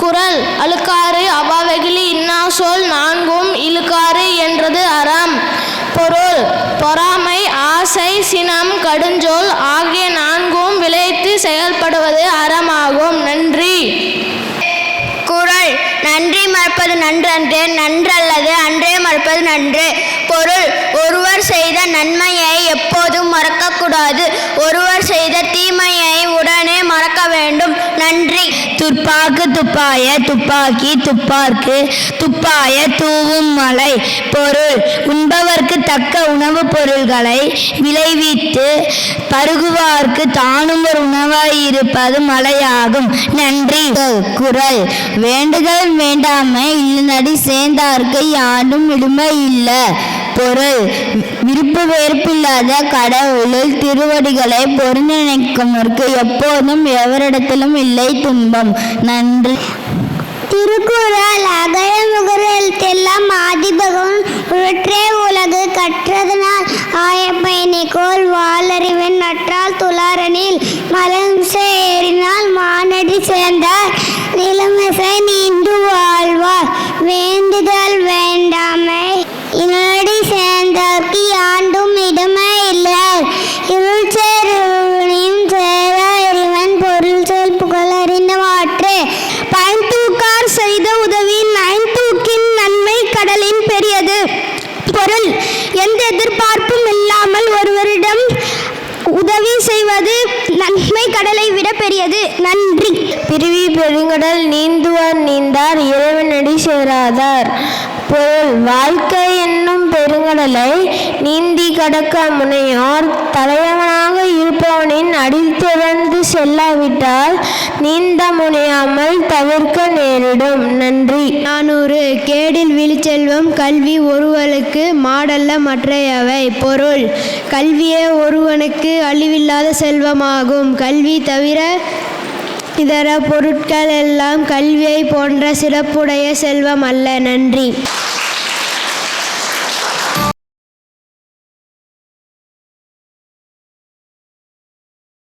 குறள் அழுக்காறு அபாவெகிலி இன்னா சொல் நான்கும் இழுக்காறு என்றது அறம். பொருள் பொறாமை ஆசை சினம் கடுஞ்சொல் ஆகிய நான்கும் விளைத்து செயல்படுவது அறமாகும். நன்றி. குறள் நன்றி மறப்பது நன்றன்று, நன்றல்லது அன்றே மறப்பது நன்று. பொருள் ஒருவர் செய்த நன்மையை எப்போதும் மறக்கக்கூடாது, ஒருவர் செய்த தீமையை உடனே மறக்க வேண்டும். நன்றி. துப்பாக்கு துப்பாய துப்பாக்கி துப்பார்க்கு துப்பாய தூவும் மலை. பொருள் உண்பவர்க்கு தக்க உணவுப் பொருள்களை விளைவித்து பருகுவார்க்கு தானும் ஒரு உணவாயிருப்பது மலையாகும். நன்றி. குறள் வேண்டுதல் வேண்டாமை இல்லநடி சேர்ந்தார்க்கு யாண்டும் இடுமை இல்லை. பொருள் விருப்பு வெறுப்பில்லாத கடவுளில் திருவடிகளை பொருள் நினைக்குமற்கு எப்போதும் எவரிடத்திலும் இல்லை துன்பம். நன்றி. திருக்குறள் அகர முகர எழுத்தெல்லாம் ஆதிபகவன் உற்றே உலகு கற்றதனால் ஆயப்பயணிக்கோள் வாளறிவன் நற்றால் துளாரனில் மலம்சை ஏறினால் மானடி சேர்ந்தார் நிலமிசை நீண்டு வாழ்வார். வேண்டுதல் வேண்டாமை இனடி சேர்ந்தார்க்கு யாண்டும் இடமை இல்லை. இருள் சேருவனின் சேரா இறைவன் பொருள் சொல் புகழறிந்த மாற்று. பயன்தூக்கார் செய்த உதவி நயன்தூக்கின் நன்மை கடலின் பெரியது. பொருள் எந்த எதிர்பார்ப்பும் இல்லாமல் ஒருவரிடம் உதவி செய்வது நன்மை கடலை விட பெரியது. நன்றி. பிரிவி பெருங்கடல் நீந்துவார் நீந்தார் இறைவனடி சேராதார். பொருள் வாழ்க்கை என்னும் பெருங்கடலை நீந்தி கடக்க முனையோர் தலைவனாக இருப்பவனின் அடித்திறந்து செல்லாவிட்டால் நீந்த முனையாமல் தவிர்க்க நேரிடும். நன்றி. 400 கேடில் விழுச்செல்வம் கல்வி ஒருவனுக்கு மாடல்ல மற்றையவை. பொருள் கல்வியே ஒருவனுக்கு அழிவில்லாத செல்வமாகும். கல்வி தவிர இதர பொருட்கள் எல்லாம் கல்வியை போன்ற சிறப்புடைய செல்வம் அல்ல. நன்றி.